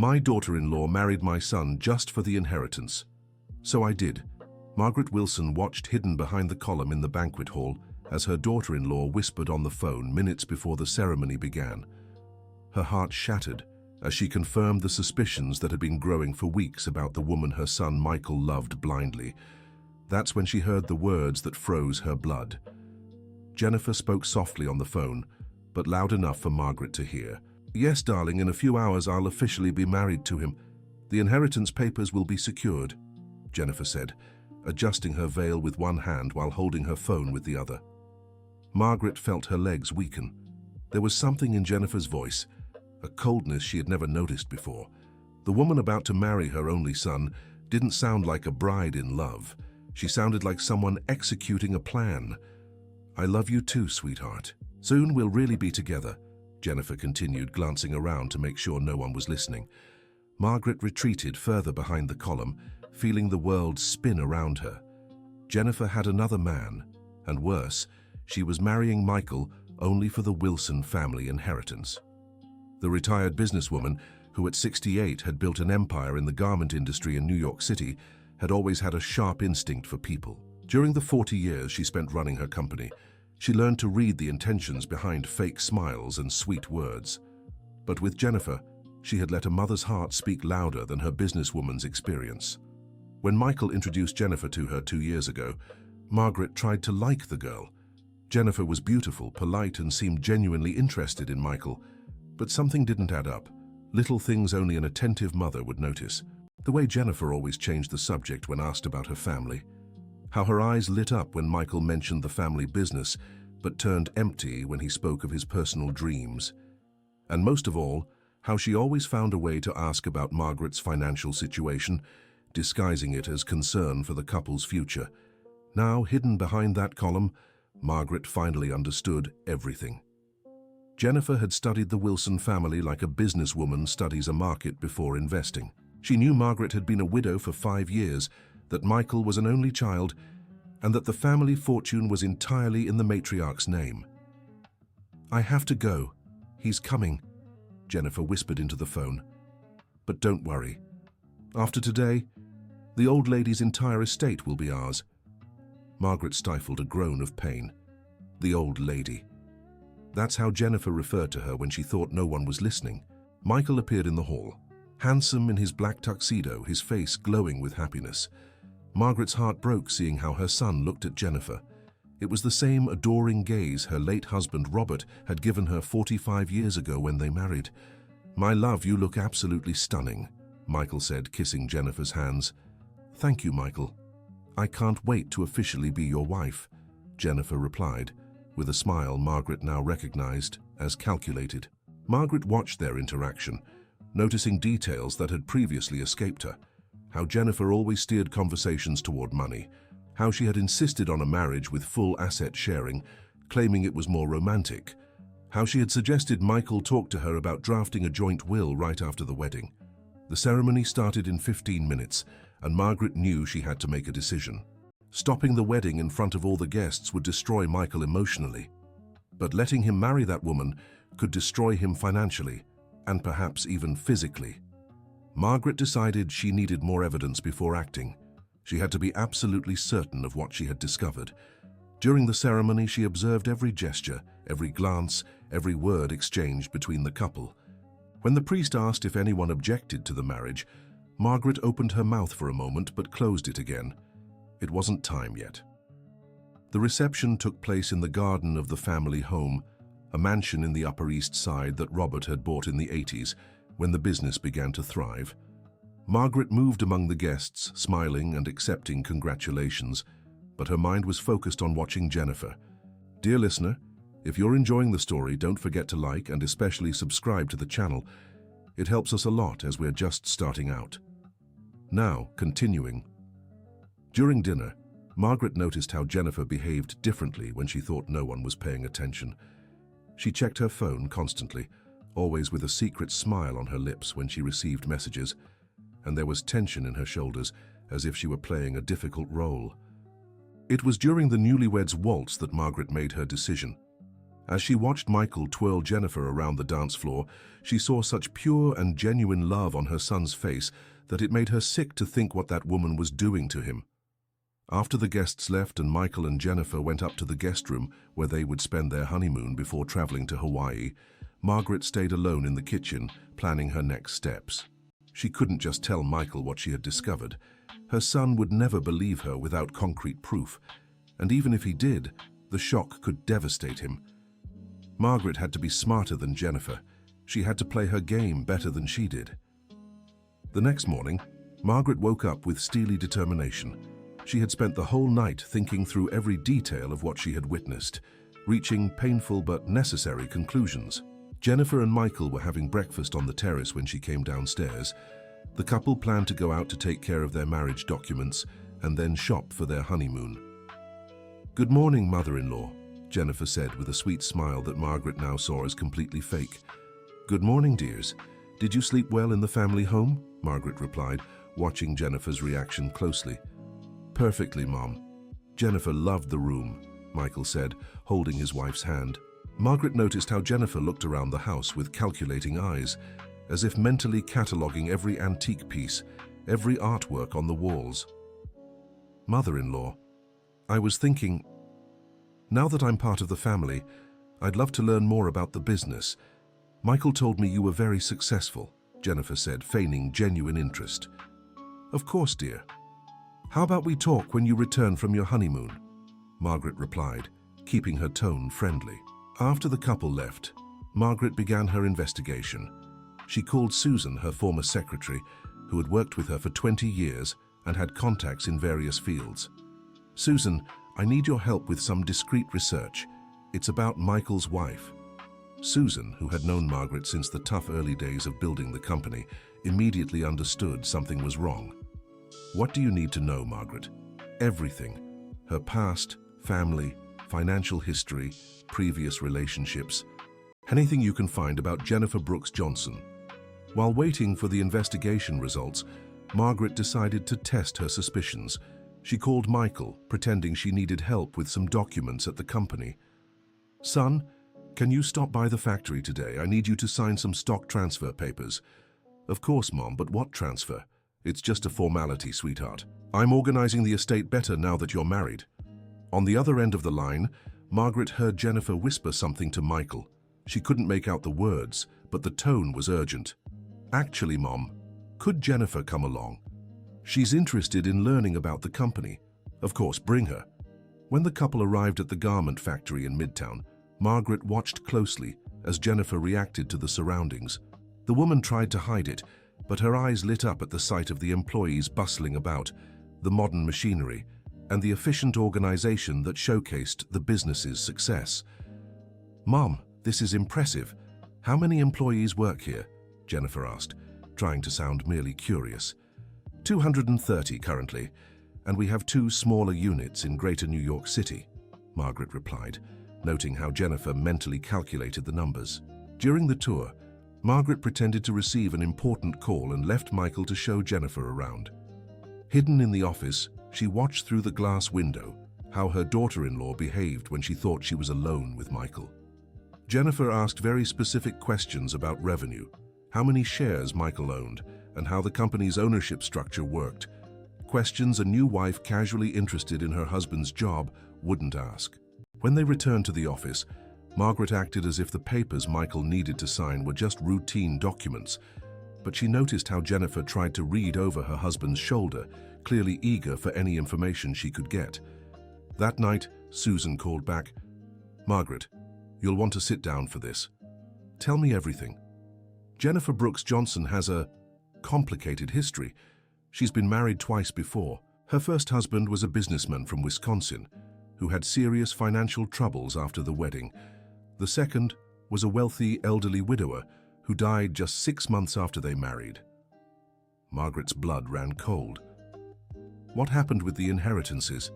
My daughter-in-law married my son just for the inheritance. So I did. Margaret Wilson watched hidden behind the column in the banquet hall as her daughter-in-law whispered on the phone minutes before the ceremony began. Her heart shattered as she confirmed the suspicions that had been growing for weeks about the woman her son Michael loved blindly. That's when she heard the words that froze her blood. Jennifer spoke softly on the phone, but loud enough for Margaret to hear. "Yes, darling, in a few hours I'll officially be married to him. The inheritance papers will be secured," Jennifer said, adjusting her veil with one hand while holding her phone with the other. Margaret felt her legs weaken. There was something in Jennifer's voice, a coldness she had never noticed before. The woman about to marry her only son didn't sound like a bride in love. She sounded like someone executing a plan. "I love you too, sweetheart. Soon we'll really be together," Jennifer continued, glancing around to make sure no one was listening. Margaret retreated further behind the column, feeling the world spin around her. Jennifer had another man, and worse, she was marrying Michael only for the Wilson family inheritance. The retired businesswoman, who at 68 had built an empire in the garment industry in New York City, had always had a sharp instinct for people. During the 40 years she spent running her company, she learned to read the intentions behind fake smiles and sweet words. But with Jennifer, she had let a mother's heart speak louder than her businesswoman's experience. When Michael introduced Jennifer to her 2 years ago, Margaret tried to like the girl. Jennifer was beautiful, polite, and seemed genuinely interested in Michael. But something didn't add up. Little things only an attentive mother would notice. The way Jennifer always changed the subject when asked about her family. How her eyes lit up when Michael mentioned the family business, but turned empty when he spoke of his personal dreams. And most of all, how she always found a way to ask about Margaret's financial situation, disguising it as concern for the couple's future. Now, hidden behind that column, Margaret finally understood everything. Jennifer had studied the Wilson family like a businesswoman studies a market before investing. She knew Margaret had been a widow for 5 years, that Michael was an only child, and that the family fortune was entirely in the matriarch's name. "I have to go. He's coming," Jennifer whispered into the phone. "But don't worry. After today, the old lady's entire estate will be ours." Margaret stifled a groan of pain. The old lady. That's how Jennifer referred to her when she thought no one was listening. Michael appeared in the hall, handsome in his black tuxedo, his face glowing with happiness. Margaret's heart broke seeing how her son looked at Jennifer. It was the same adoring gaze her late husband Robert had given her 45 years ago when they married. "My love, you look absolutely stunning," Michael said, kissing Jennifer's hands. "Thank you, Michael. I can't wait to officially be your wife," Jennifer replied, with a smile Margaret now recognized as calculated. Margaret watched their interaction, noticing details that had previously escaped her. How Jennifer always steered conversations toward money, how she had insisted on a marriage with full asset sharing, claiming it was more romantic, how she had suggested Michael talk to her about drafting a joint will right after the wedding. The ceremony started in 15 minutes, and Margaret knew she had to make a decision. Stopping the wedding in front of all the guests would destroy Michael emotionally, but letting him marry that woman could destroy him financially, and perhaps even physically. Margaret decided she needed more evidence before acting. She had to be absolutely certain of what she had discovered. During the ceremony, she observed every gesture, every glance, every word exchanged between the couple. When the priest asked if anyone objected to the marriage, Margaret opened her mouth for a moment but closed it again. It wasn't time yet. The reception took place in the garden of the family home, a mansion in the Upper East Side that Robert had bought in the 80s when the business began to thrive. Margaret moved among the guests, smiling and accepting congratulations, but her mind was focused on watching Jennifer. Dear listener, if you're enjoying the story, don't forget to like and especially subscribe to the channel. It helps us a lot as we're just starting out. Now, continuing. During dinner, Margaret noticed how Jennifer behaved differently when she thought no one was paying attention. She checked her phone constantly, always with a secret smile on her lips when she received messages, and there was tension in her shoulders as if she were playing a difficult role. It was during the newlyweds' waltz that Margaret made her decision. As she watched Michael twirl Jennifer around the dance floor, she saw such pure and genuine love on her son's face that it made her sick to think what that woman was doing to him. After the guests left and Michael and Jennifer went up to the guest room where they would spend their honeymoon before traveling to Hawaii, Margaret stayed alone in the kitchen, planning her next steps. She couldn't just tell Michael what she had discovered. Her son would never believe her without concrete proof, and even if he did, the shock could devastate him. Margaret had to be smarter than Jennifer. She had to play her game better than she did. The next morning, Margaret woke up with steely determination. She had spent the whole night thinking through every detail of what she had witnessed, reaching painful but necessary conclusions. Jennifer and Michael were having breakfast on the terrace when she came downstairs. The couple planned to go out to take care of their marriage documents and then shop for their honeymoon. "Good morning, mother-in-law," Jennifer said with a sweet smile that Margaret now saw as completely fake. "Good morning, dears. Did you sleep well in the family home?" Margaret replied, watching Jennifer's reaction closely. "Perfectly, Mom." "Jennifer loved the room," Michael said, holding his wife's hand. Margaret noticed how Jennifer looked around the house with calculating eyes, as if mentally cataloguing every antique piece, every artwork on the walls. "Mother-in-law, I was thinking, now that I'm part of the family, I'd love to learn more about the business. Michael told me you were very successful," Jennifer said, feigning genuine interest. "Of course, dear. How about we talk when you return from your honeymoon?" Margaret replied, keeping her tone friendly. After the couple left, Margaret began her investigation. She called Susan, her former secretary, who had worked with her for 20 years and had contacts in various fields. "Susan, I need your help with some discreet research. It's about Michael's wife." Susan, who had known Margaret since the tough early days of building the company, immediately understood something was wrong. "What do you need to know, Margaret?" "Everything. Her past, family, financial history, previous relationships. Anything you can find about Jennifer Brooks Johnson." While waiting for the investigation results, Margaret decided to test her suspicions. She called Michael, pretending she needed help with some documents at the company. "Son, can you stop by the factory today? I need you to sign some stock transfer papers." "Of course, Mom, but what transfer?" "It's just a formality, sweetheart. I'm organizing the estate better now that you're married." On the other end of the line, Margaret heard Jennifer whisper something to Michael. She couldn't make out the words, but the tone was urgent. "Actually, Mom, could Jennifer come along? She's interested in learning about the company." "Of course, bring her." When the couple arrived at the garment factory in Midtown, Margaret watched closely as Jennifer reacted to the surroundings. The woman tried to hide it, but her eyes lit up at the sight of the employees bustling about, the modern machinery, and the efficient organization that showcased the business's success. "Mom, this is impressive. How many employees work here?" Jennifer asked, trying to sound merely curious. 230 currently, and we have 2 smaller units in Greater New York City," Margaret replied, noting how Jennifer mentally calculated the numbers. During the tour, Margaret pretended to receive an important call and left Michael to show Jennifer around. Hidden in the office, she watched through the glass window how her daughter-in-law behaved when she thought she was alone with Michael. Jennifer asked very specific questions about revenue, how many shares Michael owned, and how the company's ownership structure worked. Questions a new wife casually interested in her husband's job wouldn't ask. When they returned to the office, Margaret acted as if the papers Michael needed to sign were just routine documents, but she noticed how Jennifer tried to read over her husband's shoulder, clearly eager for any information she could get. That night, Susan called back, "Margaret, you'll want to sit down for this. Tell me everything. Jennifer Brooks Johnson has a complicated history. She's been married twice before. Her first husband was a businessman from Wisconsin who had serious financial troubles after the wedding. The second was a wealthy elderly widower who died just 6 months after they married." Margaret's blood ran cold. "What happened with the inheritances?"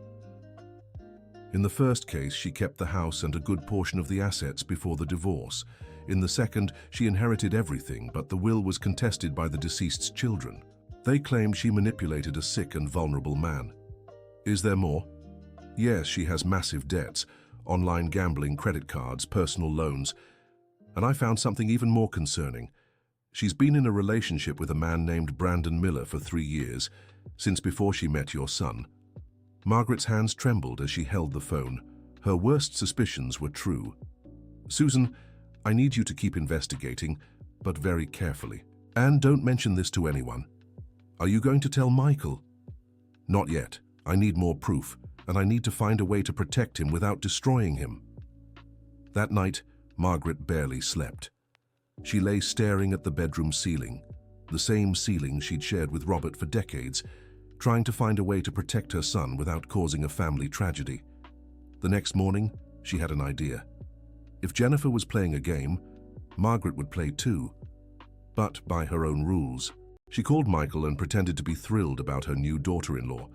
"In the first case, she kept the house and a good portion of the assets before the divorce. In the second, she inherited everything, but the will was contested by the deceased's children. They claimed she manipulated a sick and vulnerable man." "Is there more?" "Yes, she has massive debts, online gambling, credit cards, personal loans. And I found something even more concerning. She's been in a relationship with a man named Brandon Miller for 3 years, since before she met your son. Margaret's hands trembled as she held the phone. Her worst suspicions were true. Susan, I need you to keep investigating, but very carefully. And don't mention this to anyone. Are you going to tell Michael? Not yet. I need more proof, and I need to find a way to protect him without destroying him. That night, Margaret barely slept. She lay staring at the bedroom ceiling, the same ceiling she'd shared with Robert for decades, trying to find a way to protect her son without causing a family tragedy. The next morning, she had an idea. If Jennifer was playing a game, Margaret would play too, but by her own rules. She called Michael and pretended to be thrilled about her new daughter-in-law.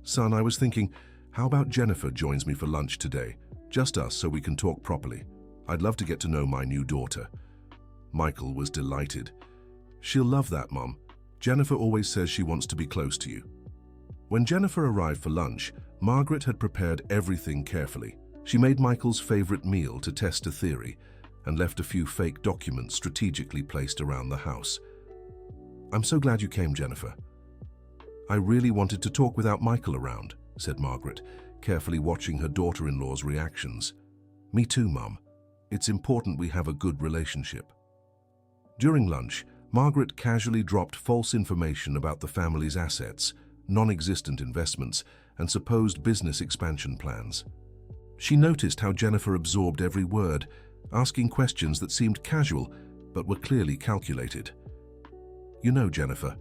Son, I was thinking, how about Jennifer joins me for lunch today? Just us so we can talk properly. I'd love to get to know my new daughter. Michael was delighted. She'll love that, Mom. Jennifer always says she wants to be close to you. When Jennifer arrived for lunch, Margaret had prepared everything carefully. She made Michael's favorite meal to test a theory and left a few fake documents strategically placed around the house. I'm so glad you came, Jennifer. I really wanted to talk without Michael around, said Margaret, carefully watching her daughter-in-law's reactions. Me too, Mum. It's important we have a good relationship. During lunch, Margaret casually dropped false information about the family's assets, non-existent investments, and supposed business expansion plans. She noticed how Jennifer absorbed every word, asking questions that seemed casual but were clearly calculated. You know, Jennifer,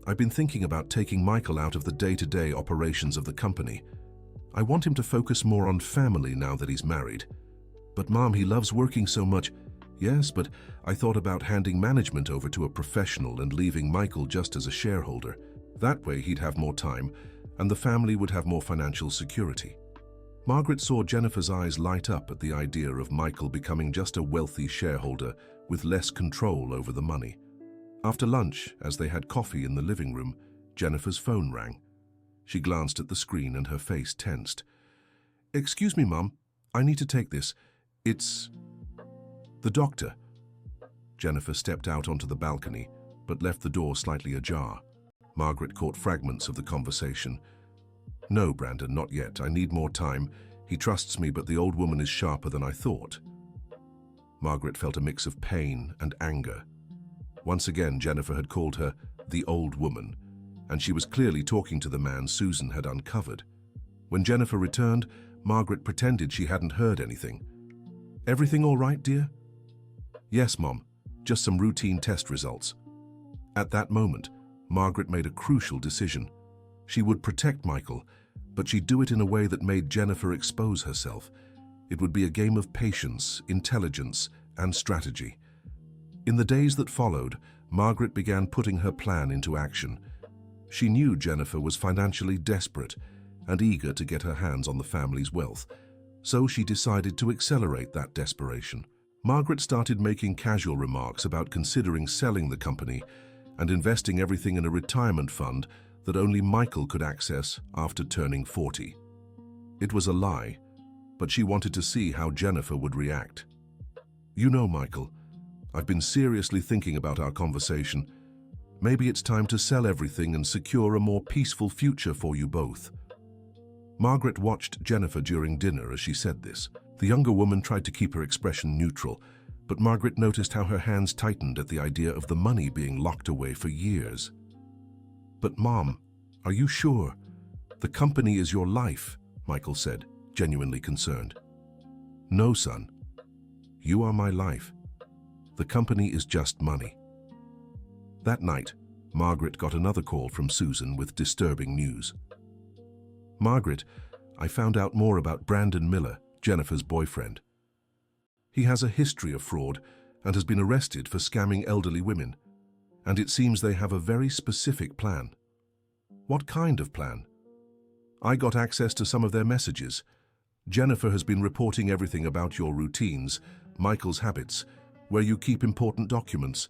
I've been thinking about taking Michael out of the day-to-day operations of the company. I want him to focus more on family now that he's married. But Mom, he loves working so much. Yes, but I thought about handing management over to a professional and leaving Michael just as a shareholder. That way he'd have more time, and the family would have more financial security. Margaret saw Jennifer's eyes light up at the idea of Michael becoming just a wealthy shareholder with less control over the money. After lunch, as they had coffee in the living room, Jennifer's phone rang. She glanced at the screen and her face tensed. Excuse me, Mum. I need to take this. It's the doctor. Jennifer stepped out onto the balcony, but left the door slightly ajar. Margaret caught fragments of the conversation. No, Brandon, not yet. I need more time. He trusts me, but the old woman is sharper than I thought. Margaret felt a mix of pain and anger. Once again, Jennifer had called her the old woman, and she was clearly talking to the man Susan had uncovered. When Jennifer returned, Margaret pretended she hadn't heard anything. Everything all right, dear? Yes, Mom. Just some routine test results. At that moment, Margaret made a crucial decision. She would protect Michael, but she'd do it in a way that made Jennifer expose herself. It would be a game of patience, intelligence, and strategy. In the days that followed, Margaret began putting her plan into action. She knew Jennifer was financially desperate and eager to get her hands on the family's wealth, so she decided to accelerate that desperation. Margaret started making casual remarks about considering selling the company and investing everything in a retirement fund that only Michael could access after turning 40. It was a lie, but she wanted to see how Jennifer would react. You know, Michael, I've been seriously thinking about our conversation. Maybe it's time to sell everything and secure a more peaceful future for you both. Margaret watched Jennifer during dinner as she said this. The younger woman tried to keep her expression neutral, but Margaret noticed how her hands tightened at the idea of the money being locked away for years. But Mom, are you sure? The company is your life, Michael said, genuinely concerned. No, son. You are my life. The company is just money. That night, Margaret got another call from Susan with disturbing news. Margaret, I found out more about Brandon Miller, Jennifer's boyfriend. He has a history of fraud and has been arrested for scamming elderly women, and it seems they have a very specific plan. What kind of plan? I got access to some of their messages. Jennifer has been reporting everything about your routines, Michael's habits, where you keep important documents.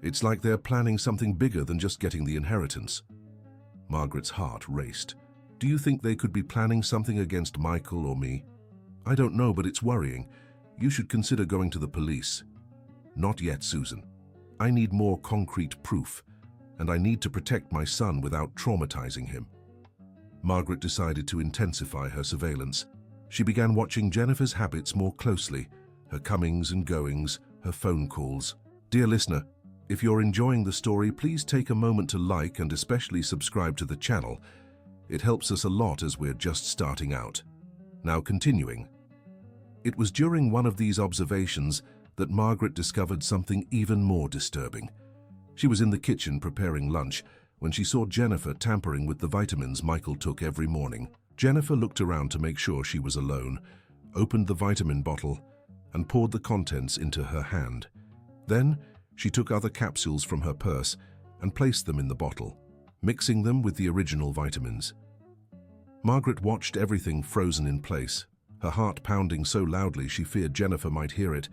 It's like they're planning something bigger than just getting the inheritance. Margaret's heart raced. Do you think they could be planning something against Michael or me? I don't know, but it's worrying. You should consider going to the police. Not yet, Susan. I need more concrete proof, and I need to protect my son without traumatizing him. Margaret decided to intensify her surveillance. She began watching Jennifer's habits more closely, her comings and goings, her phone calls. Dear listener, if you're enjoying the story, please take a moment to like and especially subscribe to the channel. It helps us a lot as we're just starting out. Now continuing. It was during one of these observations that Margaret discovered something even more disturbing. She was in the kitchen preparing lunch when she saw Jennifer tampering with the vitamins Michael took every morning. Jennifer looked around to make sure she was alone, opened the vitamin bottle, and poured the contents into her hand. Then, she took other capsules from her purse and placed them in the bottle, mixing them with the original vitamins. Margaret watched everything frozen in place, her heart pounding so loudly she feared Jennifer might hear it.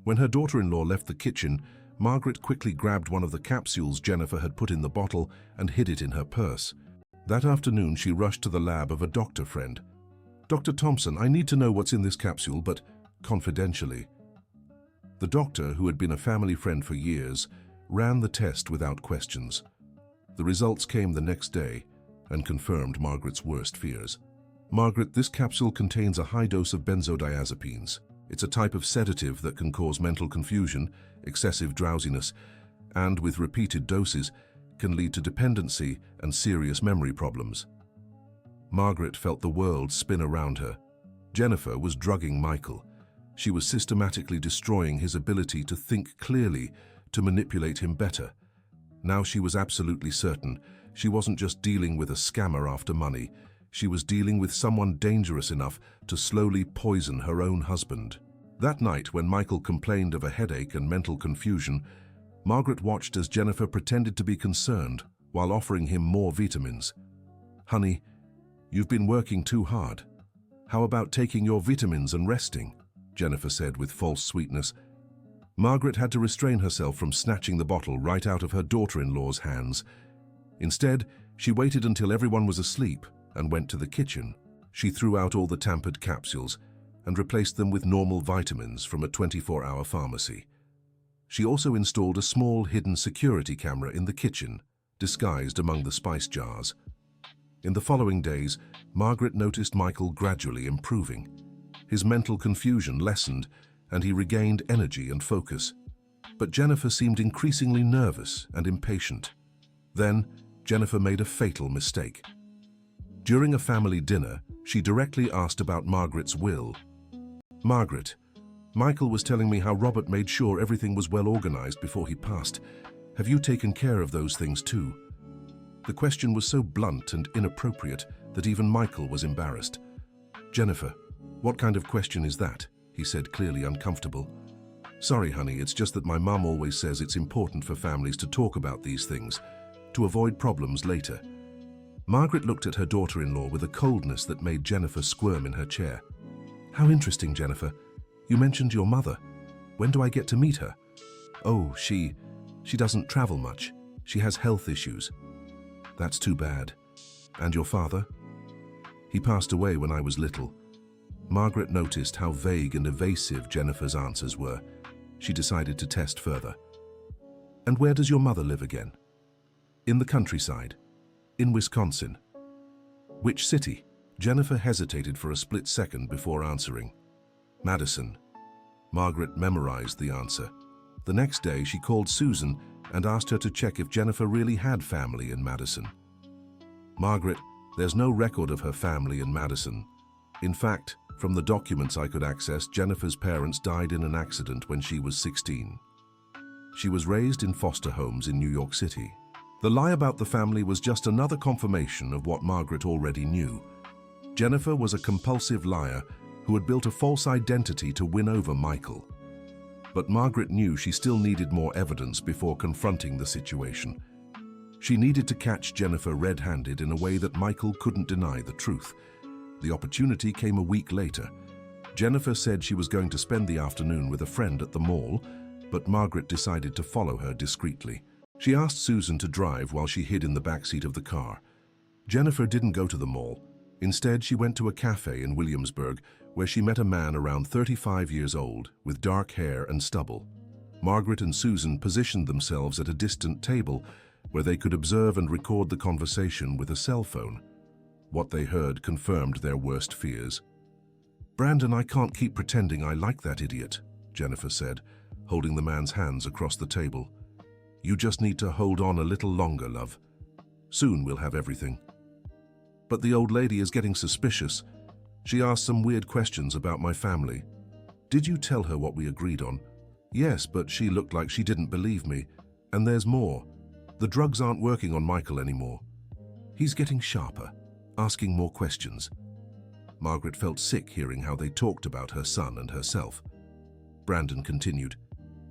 When her daughter-in-law left the kitchen, Margaret quickly grabbed one of the capsules Jennifer had put in the bottle and hid it in her purse. That afternoon, she rushed to the lab of a doctor friend. "Dr. Thompson, I need to know what's in this capsule, but confidentially." The doctor, who had been a family friend for years, ran the test without questions. The results came the next day and confirmed Margaret's worst fears. "Margaret, this capsule contains a high dose of benzodiazepines. It's a type of sedative that can cause mental confusion, excessive drowsiness, and, with repeated doses, can lead to dependency and serious memory problems." Margaret felt the world spin around her. Jennifer was drugging Michael. She was systematically destroying his ability to think clearly, to manipulate him better. Now she was absolutely certain she wasn't just dealing with a scammer after money. She was dealing with someone dangerous enough to slowly poison her own husband. That night, when Michael complained of a headache and mental confusion, Margaret watched as Jennifer pretended to be concerned while offering him more vitamins. "Honey, you've been working too hard. How about taking your vitamins and resting?" Jennifer said with false sweetness. Margaret had to restrain herself from snatching the bottle right out of her daughter-in-law's hands. Instead, she waited until everyone was asleep and went to the kitchen. She threw out all the tampered capsules and replaced them with normal vitamins from a 24-hour pharmacy. She also installed a small hidden security camera in the kitchen, disguised among the spice jars. In the following days, Margaret noticed Michael gradually improving. His mental confusion lessened, and he regained energy and focus. But Jennifer seemed increasingly nervous and impatient. Then, Jennifer made a fatal mistake. During a family dinner, she directly asked about Margaret's will. "Margaret, Michael was telling me how Robert made sure everything was well organized before he passed. Have you taken care of those things too?" The question was so blunt and inappropriate that even Michael was embarrassed. "Jennifer, what kind of question is that?" he said, clearly uncomfortable. "Sorry, honey, it's just that my mum always says it's important for families to talk about these things, to avoid problems later." Margaret looked at her daughter-in-law with a coldness that made Jennifer squirm in her chair. "How interesting, Jennifer. You mentioned your mother. When do I get to meet her?" "Oh, she doesn't travel much. She has health issues." "That's too bad. And your father?" "He passed away when I was little." Margaret noticed how vague and evasive Jennifer's answers were. She decided to test further. "And where does your mother live again?" "In the countryside. In Wisconsin." "Which city?" Jennifer hesitated for a split second before answering. "Madison." Margaret memorized the answer. The next day, she called Susan and asked her to check if Jennifer really had family in Madison. "Margaret, there's no record of her family in Madison. In fact, from the documents I could access, Jennifer's parents died in an accident when she was 16. She was raised in foster homes in New York City." The lie about the family was just another confirmation of what Margaret already knew. Jennifer was a compulsive liar who had built a false identity to win over Michael. But Margaret knew she still needed more evidence before confronting the situation. She needed to catch Jennifer red-handed in a way that Michael couldn't deny the truth. The opportunity came a week later. Jennifer said she was going to spend the afternoon with a friend at the mall, but Margaret decided to follow her discreetly. She asked Susan to drive while she hid in the backseat of the car. Jennifer didn't go to the mall. Instead, she went to a cafe in Williamsburg where she met a man around 35 years old with dark hair and stubble. Margaret and Susan positioned themselves at a distant table where they could observe and record the conversation with a cell phone. What they heard confirmed their worst fears. "Brandon, I can't keep pretending I like that idiot," Jennifer said, holding the man's hands across the table. "You just need to hold on a little longer, love. Soon we'll have everything." "But the old lady is getting suspicious. She asked some weird questions about my family." "Did you tell her what we agreed on?" "Yes, but she looked like she didn't believe me. And there's more. The drugs aren't working on Michael anymore. He's getting sharper, asking more questions." Margaret felt sick hearing how they talked about her son and herself. Brandon continued,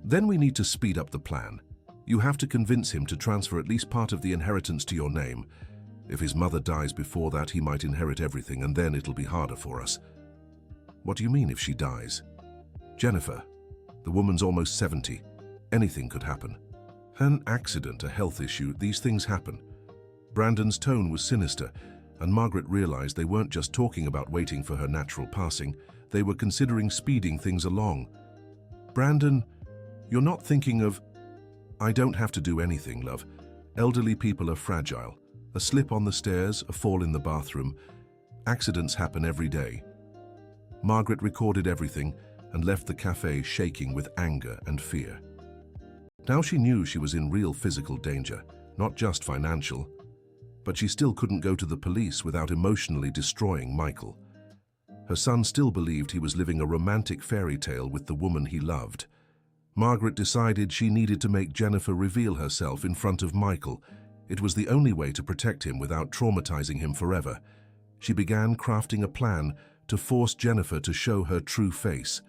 "Then we need to speed up the plan. You have to convince him to transfer at least part of the inheritance to your name. If his mother dies before that, he might inherit everything, and then it'll be harder for us." "What do you mean if she dies?" "Jennifer, the woman's almost 70. Anything could happen. An accident, a health issue, these things happen." Brandon's tone was sinister, and Margaret realized they weren't just talking about waiting for her natural passing. They were considering speeding things along. "Brandon, you're not thinking of—" "I don't have to do anything, love. Elderly people are fragile. A slip on the stairs, a fall in the bathroom. Accidents happen every day." Margaret recorded everything and left the cafe shaking with anger and fear. Now she knew she was in real physical danger, not just financial. But she still couldn't go to the police without emotionally destroying Michael. Her son still believed he was living a romantic fairy tale with the woman he loved. Margaret decided she needed to make Jennifer reveal herself in front of Michael. It was the only way to protect him without traumatizing him forever. She began crafting a plan to force Jennifer to show her true face.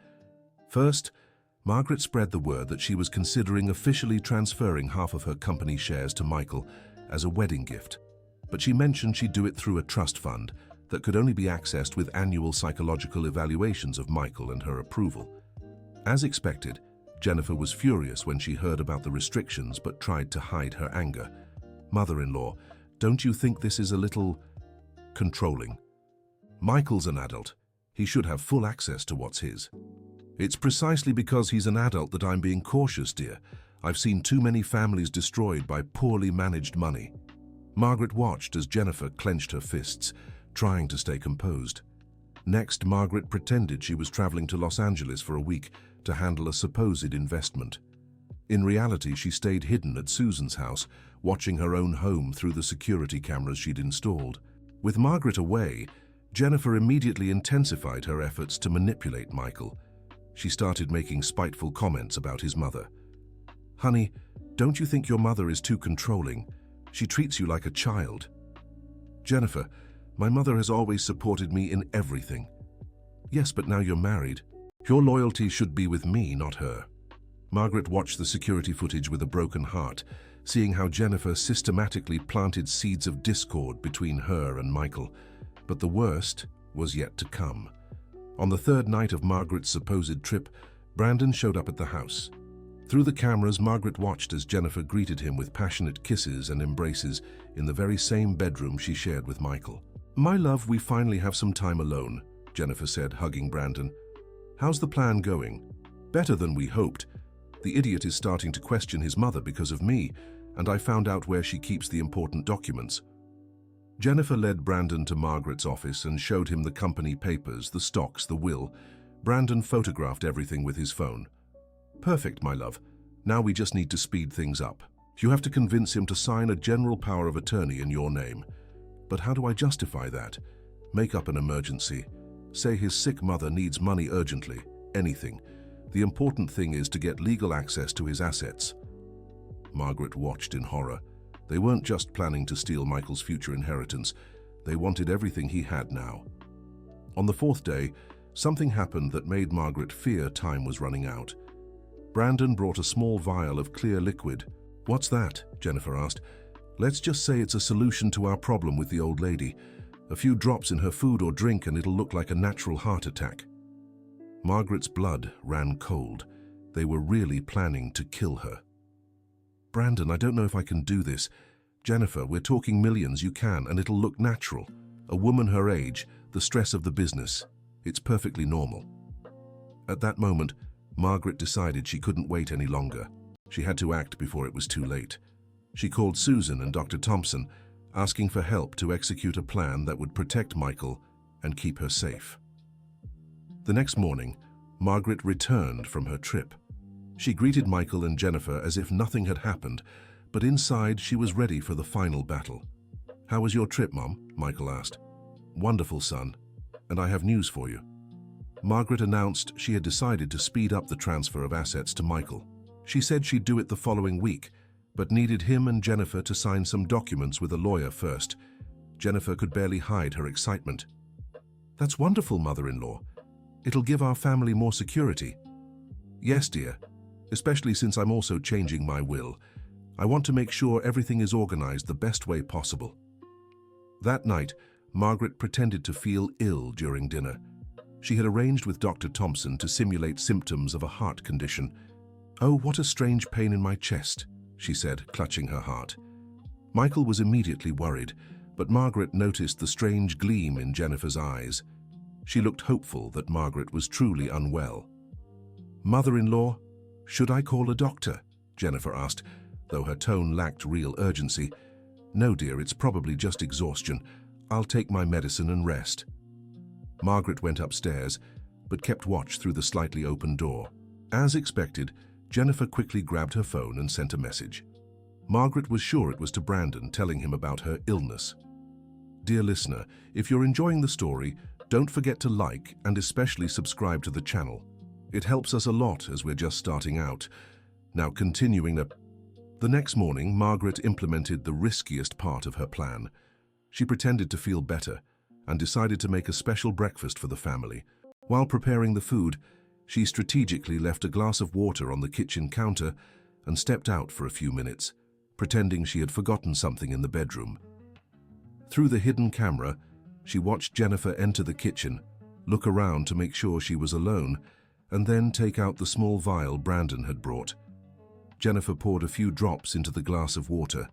First, Margaret spread the word that she was considering officially transferring half of her company shares to Michael as a wedding gift. But she mentioned she'd do it through a trust fund that could only be accessed with annual psychological evaluations of Michael and her approval. As expected, Jennifer was furious when she heard about the restrictions but tried to hide her anger. "Mother-in-law, don't you think this is a little controlling? Michael's an adult. He should have full access to what's his." "It's precisely because he's an adult that I'm being cautious, dear. I've seen too many families destroyed by poorly managed money." Margaret watched as Jennifer clenched her fists, trying to stay composed. Next, Margaret pretended she was traveling to Los Angeles for a week to handle a supposed investment. In reality, she stayed hidden at Susan's house, watching her own home through the security cameras she'd installed. With Margaret away, Jennifer immediately intensified her efforts to manipulate Michael. She started making spiteful comments about his mother. "Honey, don't you think your mother is too controlling? She treats you like a child." "Jennifer, my mother has always supported me in everything." "Yes, but now you're married. Your loyalty should be with me, not her." Margaret watched the security footage with a broken heart, seeing how Jennifer systematically planted seeds of discord between her and Michael. But the worst was yet to come. On the third night of Margaret's supposed trip, Brandon showed up at the house. Through the cameras, Margaret watched as Jennifer greeted him with passionate kisses and embraces in the very same bedroom she shared with Michael. "My love, we finally have some time alone," Jennifer said, hugging Brandon. "How's the plan going?" "Better than we hoped. The idiot is starting to question his mother because of me, and I found out where she keeps the important documents." Jennifer led Brandon to Margaret's office and showed him the company papers, the stocks, the will. Brandon photographed everything with his phone. "Perfect, my love. Now we just need to speed things up. You have to convince him to sign a general power of attorney in your name." "But how do I justify that?" "Make up an emergency. Say his sick mother needs money urgently. Anything. The important thing is to get legal access to his assets." Margaret watched in horror. They weren't just planning to steal Michael's future inheritance. They wanted everything he had now. On the fourth day, something happened that made Margaret fear time was running out. Brandon brought a small vial of clear liquid. "What's that?" Jennifer asked. "Let's just say it's a solution to our problem with the old lady. A few drops in her food or drink and it'll look like a natural heart attack." Margaret's blood ran cold. They were really planning to kill her. "Brandon, I don't know if I can do this." "Jennifer, we're talking millions. You can, and it'll look natural. A woman her age, the stress of the business. It's perfectly normal. At that moment, Margaret decided she couldn't wait any longer. She had to act before it was too late. She called Susan and Dr. Thompson, asking for help to execute a plan that would protect Michael and keep her safe. The next morning, Margaret returned from her trip. She greeted Michael and Jennifer as if nothing had happened, but inside she was ready for the final battle. "How was your trip, Mom?" Michael asked. "Wonderful, son, and I have news for you." Margaret announced she had decided to speed up the transfer of assets to Michael. She said she'd do it the following week, but needed him and Jennifer to sign some documents with a lawyer first. Jennifer could barely hide her excitement. "That's wonderful, mother-in-law. It'll give our family more security." "Yes, dear, especially since I'm also changing my will. I want to make sure everything is organized the best way possible." That night, Margaret pretended to feel ill during dinner. She had arranged with Dr. Thompson to simulate symptoms of a heart condition. "Oh, what a strange pain in my chest," she said, clutching her heart. Michael was immediately worried, but Margaret noticed the strange gleam in Jennifer's eyes. She looked hopeful that Margaret was truly unwell. "Mother-in-law, should I call a doctor?" Jennifer asked, though her tone lacked real urgency. "No, dear, it's probably just exhaustion. I'll take my medicine and rest." Margaret went upstairs, but kept watch through the slightly open door. As expected, Jennifer quickly grabbed her phone and sent a message. Margaret was sure it was to Brandon, telling him about her illness. "Dear listener, if you're enjoying the story, don't forget to like and especially subscribe to the channel. It helps us a lot as we're just starting out." Now continuing the next morning, Margaret implemented the riskiest part of her plan. She pretended to feel better and decided to make a special breakfast for the family. While preparing the food, she strategically left a glass of water on the kitchen counter and stepped out for a few minutes, pretending she had forgotten something in the bedroom. Through the hidden camera, she watched Jennifer enter the kitchen, look around to make sure she was alone, and then take out the small vial Brandon had brought. Jennifer poured a few drops into the glass of water.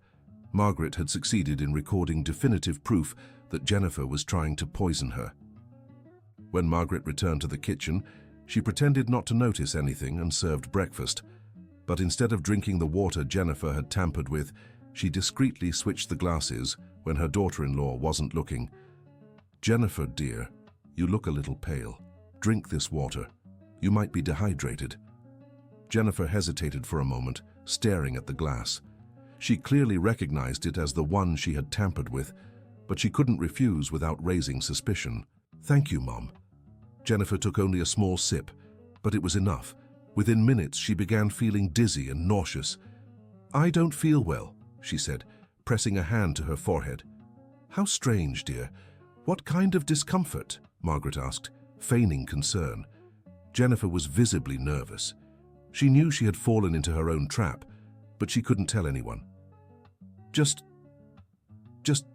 Margaret had succeeded in recording definitive proof that Jennifer was trying to poison her. When Margaret returned to the kitchen, she pretended not to notice anything and served breakfast. But instead of drinking the water Jennifer had tampered with, she discreetly switched the glasses when her daughter-in-law wasn't looking. "Jennifer, dear, you look a little pale. Drink this water. You might be dehydrated." Jennifer hesitated for a moment, staring at the glass. She clearly recognized it as the one she had tampered with, but she couldn't refuse without raising suspicion. "Thank you, Mom." Jennifer took only a small sip, but it was enough. Within minutes, she began feeling dizzy and nauseous. "I don't feel well," she said, pressing a hand to her forehead. "How strange, dear. What kind of discomfort?" Margaret asked, feigning concern. Jennifer was visibly nervous. She knew she had fallen into her own trap, but she couldn't tell anyone. Just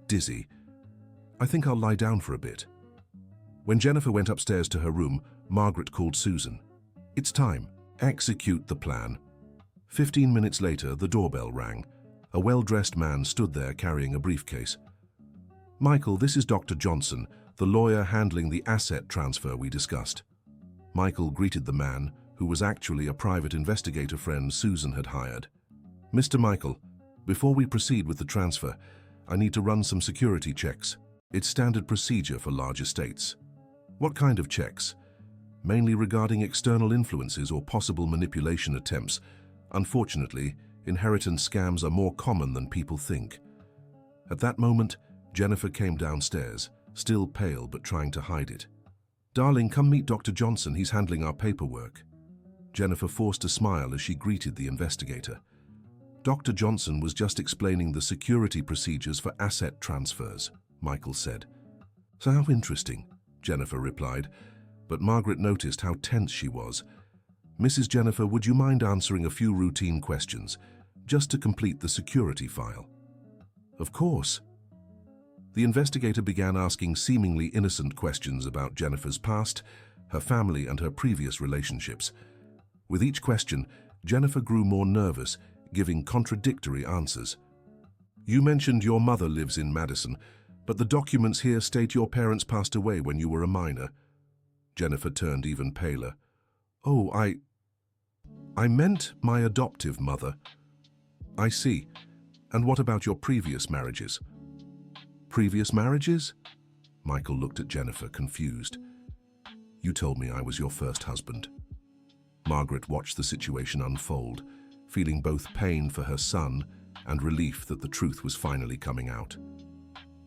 dizzy. I think I'll lie down for a bit." When Jennifer went upstairs to her room, Margaret called Susan. "It's time. Execute the plan." 15 minutes later, the doorbell rang. A well-dressed man stood there carrying a briefcase. "Michael, this is Dr. Johnson, the lawyer handling the asset transfer we discussed." Michael greeted the man, who was actually a private investigator friend Susan had hired. "Mr. Michael, before we proceed with the transfer, I need to run some security checks. It's standard procedure for large estates." "What kind of checks?" "Mainly regarding external influences or possible manipulation attempts. Unfortunately, inheritance scams are more common than people think." At that moment, Jennifer came downstairs, still pale but trying to hide it. "Darling, come meet Dr. Johnson. He's handling our paperwork." Jennifer forced a smile as she greeted the investigator. "Dr. Johnson was just explaining the security procedures for asset transfers," Michael said. "So how interesting," Jennifer replied, but Margaret noticed how tense she was. "Mrs. Jennifer, would you mind answering a few routine questions, just to complete the security file?" "Of course." The investigator began asking seemingly innocent questions about Jennifer's past, her family, and her previous relationships. With each question, Jennifer grew more nervous, giving contradictory answers. "You mentioned your mother lives in Madison. But the documents here state your parents passed away when you were a minor. Jennifer turned even paler. Oh, I meant my adoptive mother. I see. And what about your previous marriages? Previous marriages? Michael looked at Jennifer, confused. You told me I was your first husband. Margaret watched the situation unfold, feeling both pain for her son and relief that the truth was finally coming out.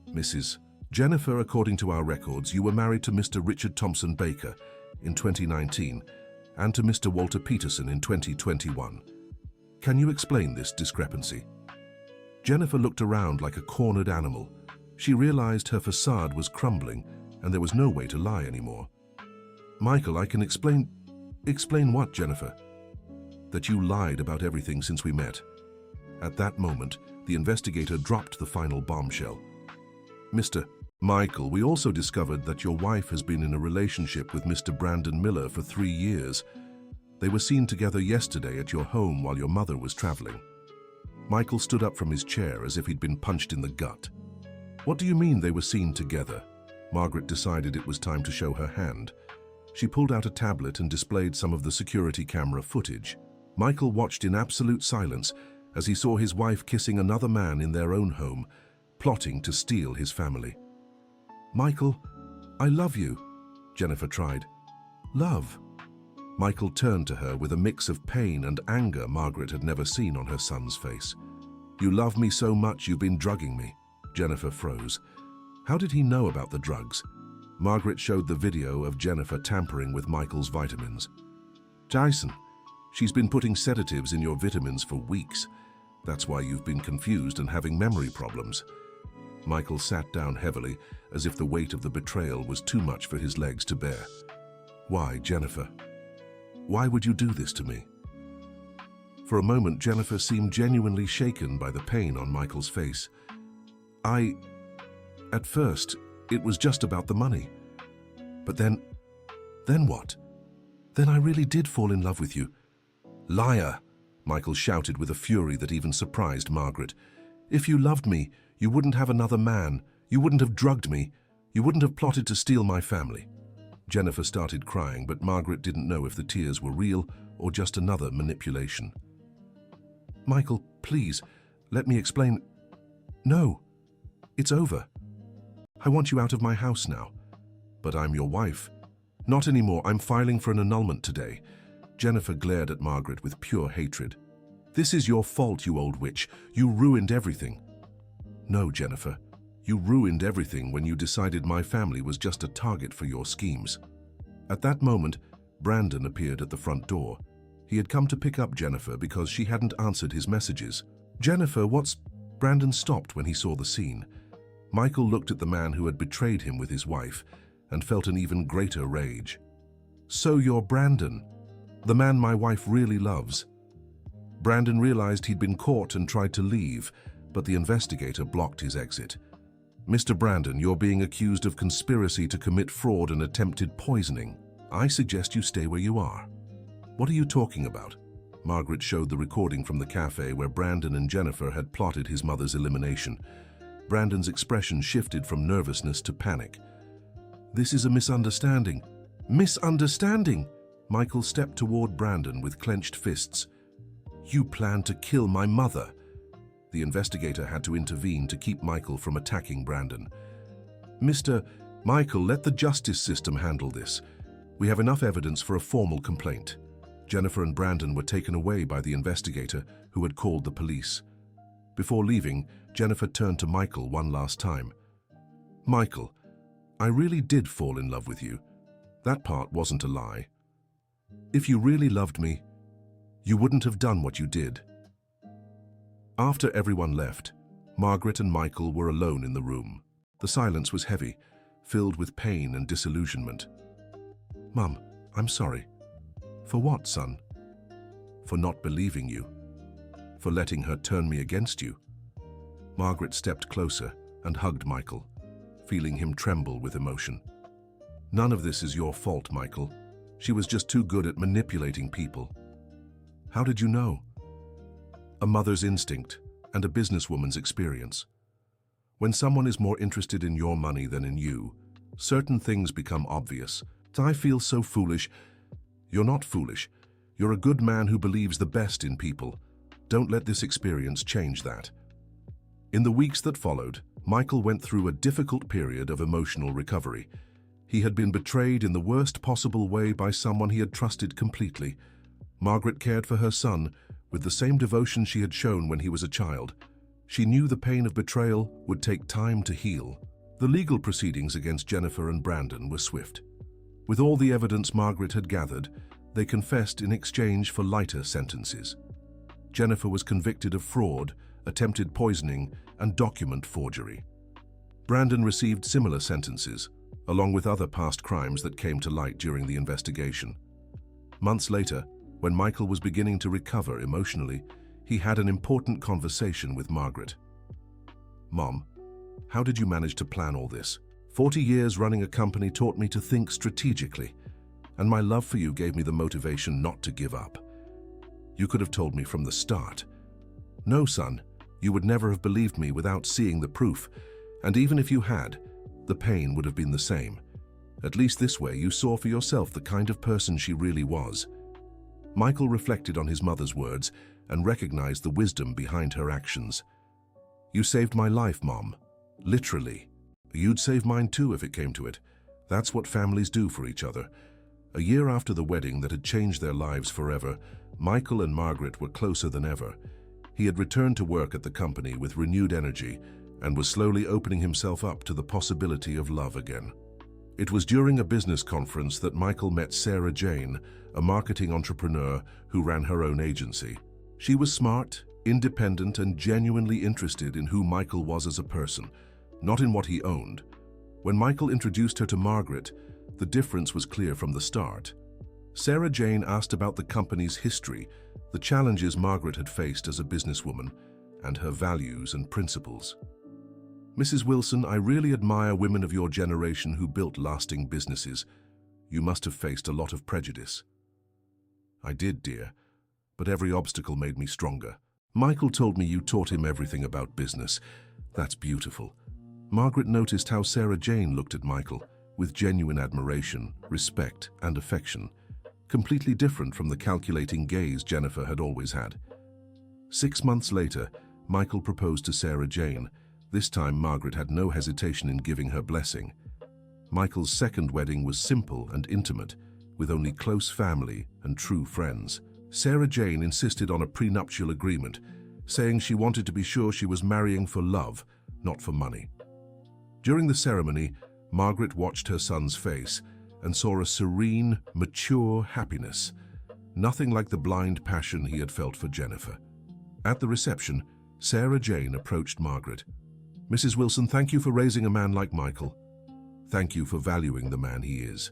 Mrs. Jennifer, according to our records, you were married to Mr. Richard Thompson Baker in 2019 and to Mr. Walter Peterson in 2021. Can you explain this discrepancy? Jennifer looked around like a cornered animal. She realized her facade was crumbling and there was no way to lie anymore. Michael, I can explain... Explain what, Jennifer? That you lied about everything since we met. At that moment, the investigator dropped the final bombshell. Mr. Michael, we also discovered that your wife has been in a relationship with Mr. Brandon Miller for 3 years. They were seen together yesterday at your home while your mother was traveling. Michael stood up from his chair as if he'd been punched in the gut. What do you mean they were seen together? Margaret decided it was time to show her hand. She pulled out a tablet and displayed some of the security camera footage. Michael watched in absolute silence as he saw his wife kissing another man in their own home, plotting to steal his family. Michael, I love you, Jennifer tried. Love? Michael turned to her with a mix of pain and anger Margaret had never seen on her son's face. You love me so much you've been drugging me. Jennifer froze. How did he know about the drugs? Margaret showed the video of Jennifer tampering with Michael's vitamins. Jason, she's been putting sedatives in your vitamins for weeks. That's why you've been confused and having memory problems. Michael sat down heavily, as if the weight of the betrayal was too much for his legs to bear. Why, Jennifer? Why would you do this to me? For a moment, Jennifer seemed genuinely shaken by the pain on Michael's face. At first, it was just about the money. But then what? Then I really did fall in love with you. Liar! Michael shouted with a fury that even surprised Margaret. If you loved me, you wouldn't have another man. You wouldn't have drugged me. You wouldn't have plotted to steal my family. Jennifer started crying, but Margaret didn't know if the tears were real or just another manipulation. Michael, please, let me explain. No, it's over. I want you out of my house now. But I'm your wife. Not anymore. I'm filing for an annulment today. Jennifer glared at Margaret with pure hatred. This is your fault, you old witch. You ruined everything. No, Jennifer. You ruined everything when you decided my family was just a target for your schemes. At that moment, Brandon appeared at the front door. He had come to pick up Jennifer because she hadn't answered his messages. Jennifer, what's... Brandon stopped when he saw the scene. Michael looked at the man who had betrayed him with his wife and felt an even greater rage. So you're Brandon, the man my wife really loves. Brandon realized he'd been caught and tried to leave, but the investigator blocked his exit. Mr. Brandon, you're being accused of conspiracy to commit fraud and attempted poisoning. I suggest you stay where you are. What are you talking about? Margaret showed the recording from the cafe where Brandon and Jennifer had plotted his mother's elimination. Brandon's expression shifted from nervousness to panic. This is a misunderstanding. Misunderstanding? Michael stepped toward Brandon with clenched fists. You plan to kill my mother. The investigator had to intervene to keep Michael from attacking Brandon. Mr. Michael, let the justice system handle this. We have enough evidence for a formal complaint. Jennifer and Brandon were taken away by the investigator, who had called the police. Before leaving, Jennifer turned to Michael one last time. Michael, I really did fall in love with you. That part wasn't a lie. If you really loved me, you wouldn't have done what you did. After everyone left, Margaret and Michael were alone in the room. The silence was heavy, filled with pain and disillusionment. Mum, I'm sorry. For what, son? For not believing you. For letting her turn me against you. Margaret stepped closer and hugged Michael, feeling him tremble with emotion. None of this is your fault, Michael. She was just too good at manipulating people. How did you know? A mother's instinct and a businesswoman's experience. When someone is more interested in your money than in you, certain things become obvious. I feel so foolish. You're not foolish. You're a good man who believes the best in people. Don't let this experience change that. In the weeks that followed, Michael went through a difficult period of emotional recovery. He had been betrayed in the worst possible way by someone he had trusted completely. Margaret cared for her son with the same devotion she had shown when he was a child. She knew the pain of betrayal would take time to heal. The legal proceedings against Jennifer and Brandon were swift. With all the evidence Margaret had gathered, they confessed in exchange for lighter sentences. Jennifer was convicted of fraud, attempted poisoning, and document forgery. Brandon received similar sentences, along with other past crimes that came to light during the investigation. Months later, when Michael was beginning to recover emotionally, he had an important conversation with Margaret. "Mom, how did you manage to plan all this? 40 years running a company taught me to think strategically, and my love for you gave me the motivation not to give up. You could have told me from the start. No, son, you would never have believed me without seeing the proof, and even if you had, the pain would have been the same. At least this way you saw for yourself the kind of person she really was." Michael reflected on his mother's words and recognized the wisdom behind her actions. "You saved my life, Mom. Literally. You'd save mine too if it came to it. That's what families do for each other." A year after the wedding that had changed their lives forever, Michael and Margaret were closer than ever. He had returned to work at the company with renewed energy and was slowly opening himself up to the possibility of love again. It was during a business conference that Michael met Sarah Jane, a marketing entrepreneur who ran her own agency. She was smart, independent, and genuinely interested in who Michael was as a person, not in what he owned. When Michael introduced her to Margaret, the difference was clear from the start. Sarah Jane asked about the company's history, the challenges Margaret had faced as a businesswoman, and her values and principles. "Mrs. Wilson, I really admire women of your generation who built lasting businesses. You must have faced a lot of prejudice." "I did, dear, but every obstacle made me stronger. Michael told me you taught him everything about business. That's beautiful." Margaret noticed how Sarah Jane looked at Michael, with genuine admiration, respect, and affection, completely different from the calculating gaze Jennifer had always had. 6 months later, Michael proposed to Sarah Jane. This time, Margaret had no hesitation in giving her blessing. Michael's second wedding was simple and intimate, with only close family and true friends. Sarah Jane insisted on a prenuptial agreement, saying she wanted to be sure she was marrying for love, not for money. During the ceremony, Margaret watched her son's face and saw a serene, mature happiness, nothing like the blind passion he had felt for Jennifer. At the reception, Sarah Jane approached Margaret. "Mrs. Wilson, thank you for raising a man like Michael. Thank you for valuing the man he is.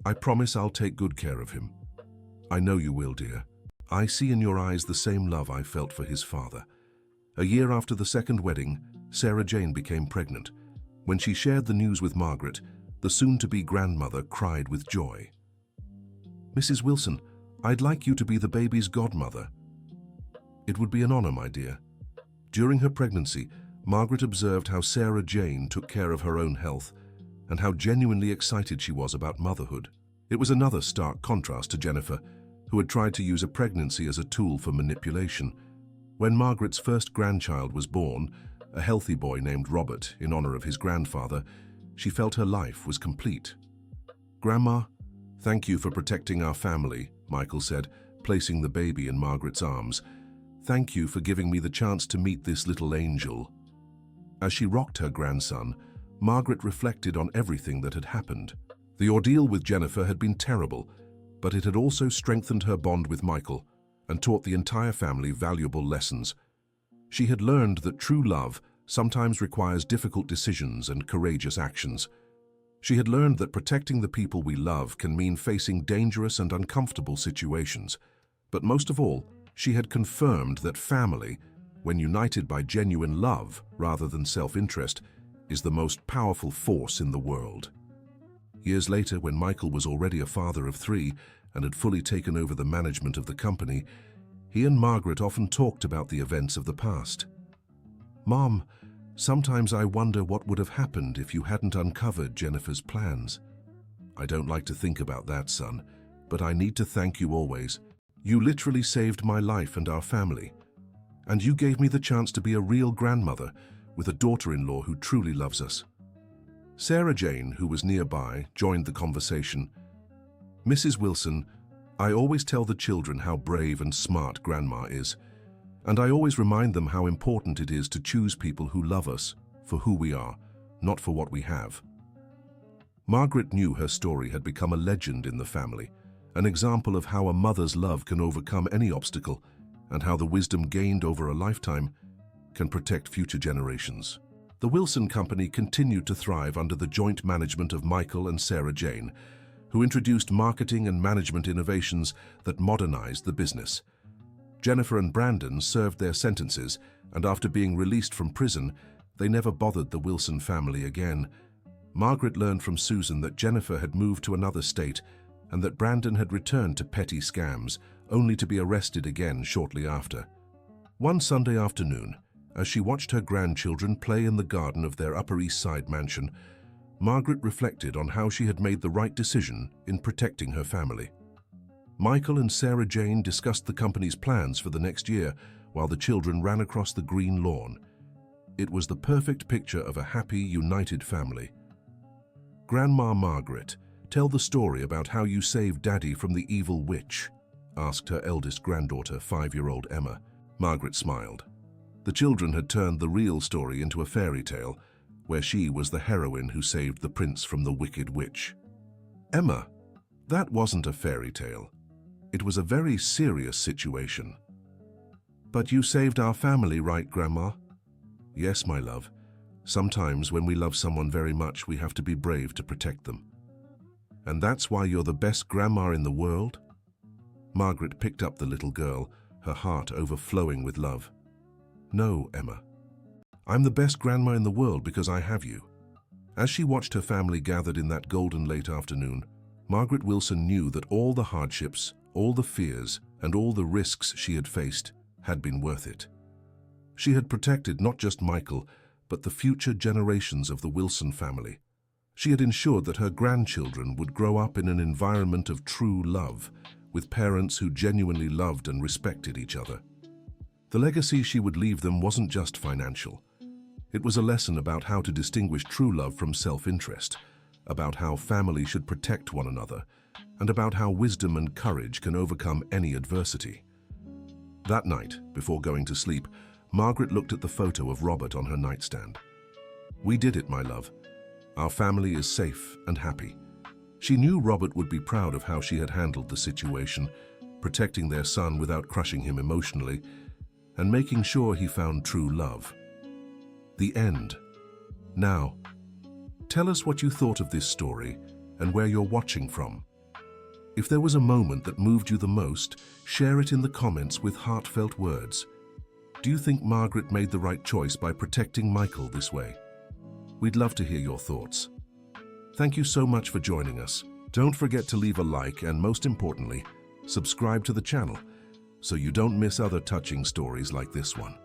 I promise I'll take good care of him. I know you will, dear. I see in your eyes the same love I felt for his father." A year after the second wedding, Sarah Jane became pregnant. When she shared the news with Margaret, the soon-to-be grandmother cried with joy. "Mrs. Wilson, I'd like you to be the baby's godmother." "It would be an honor, my dear." During her pregnancy, Margaret observed how Sarah Jane took care of her own health and how genuinely excited she was about motherhood. It was another stark contrast to Jennifer, who had tried to use a pregnancy as a tool for manipulation. When Margaret's first grandchild was born, a healthy boy named Robert, in honor of his grandfather, she felt her life was complete. "Grandma, thank you for protecting our family," Michael said, placing the baby in Margaret's arms. "Thank you for giving me the chance to meet this little angel." As she rocked her grandson, Margaret reflected on everything that had happened. The ordeal with Jennifer had been terrible, but it had also strengthened her bond with Michael and taught the entire family valuable lessons. She had learned that true love sometimes requires difficult decisions and courageous actions. She had learned that protecting the people we love can mean facing dangerous and uncomfortable situations. But most of all, she had confirmed that family, when united by genuine love rather than self-interest, is the most powerful force in the world. Years later, when Michael was already a father of 3 and had fully taken over the management of the company, he and Margaret often talked about the events of the past. "Mom, Sometimes I wonder what would have happened if you hadn't uncovered Jennifer's plans. I don't like to think about that, son, but I need to thank you always. You literally saved my life and our family. And you gave me the chance to be a real grandmother with a daughter-in-law who truly loves us. Sarah Jane, who was nearby, joined the conversation. Mrs. Wilson, I always tell the children how brave and smart Grandma is, and I always remind them how important it is to choose people who love us for who we are, not for what we have. Margaret knew her story had become a legend in the family, an example of how a mother's love can overcome any obstacle and how the wisdom gained over a lifetime can protect future generations. The Wilson Company continued to thrive under the joint management of Michael and Sarah Jane, who introduced marketing and management innovations that modernized the business. Jennifer and Brandon served their sentences, and after being released from prison, they never bothered the Wilson family again. Margaret learned from Susan that Jennifer had moved to another state and that Brandon had returned to petty scams, only to be arrested again shortly after. One Sunday afternoon, as she watched her grandchildren play in the garden of their Upper East Side mansion, Margaret reflected on how she had made the right decision in protecting her family. Michael and Sarah Jane discussed the company's plans for the next year while the children ran across the green lawn. It was the perfect picture of a happy, united family. Grandma Margaret, tell the story about how you saved Daddy from the evil witch, asked her eldest granddaughter, 5-year-old Emma. Margaret smiled. The children had turned the real story into a fairy tale, where she was the heroine who saved the prince from the wicked witch. Emma, that wasn't a fairy tale. It was a very serious situation. But you saved our family, right, Grandma? Yes, my love. Sometimes when we love someone very much, we have to be brave to protect them. And that's why you're the best grandma in the world? Margaret picked up the little girl, her heart overflowing with love. No, Emma. I'm the best grandma in the world because I have you. As she watched her family gathered in that golden late afternoon, Margaret Wilson knew that all the hardships, all the fears, and all the risks she had faced had been worth it. She had protected not just Michael, but the future generations of the Wilson family. She had ensured that her grandchildren would grow up in an environment of true love, with parents who genuinely loved and respected each other. The legacy she would leave them wasn't just financial. It was a lesson about how to distinguish true love from self-interest, about how family should protect one another, and about how wisdom and courage can overcome any adversity. That night, before going to sleep, Margaret looked at the photo of Robert on her nightstand. We did it, my love. Our family is safe and happy. She knew Robert would be proud of how she had handled the situation, protecting their son without crushing him emotionally, and making sure he found true love. The end. Now, tell us what you thought of this story and where you're watching from. If there was a moment that moved you the most, share it in the comments with heartfelt words. Do you think Margaret made the right choice by protecting Michael this way? We'd love to hear your thoughts. Thank you so much for joining us. Don't forget to leave a like and, most importantly, subscribe to the channel so you don't miss other touching stories like this one.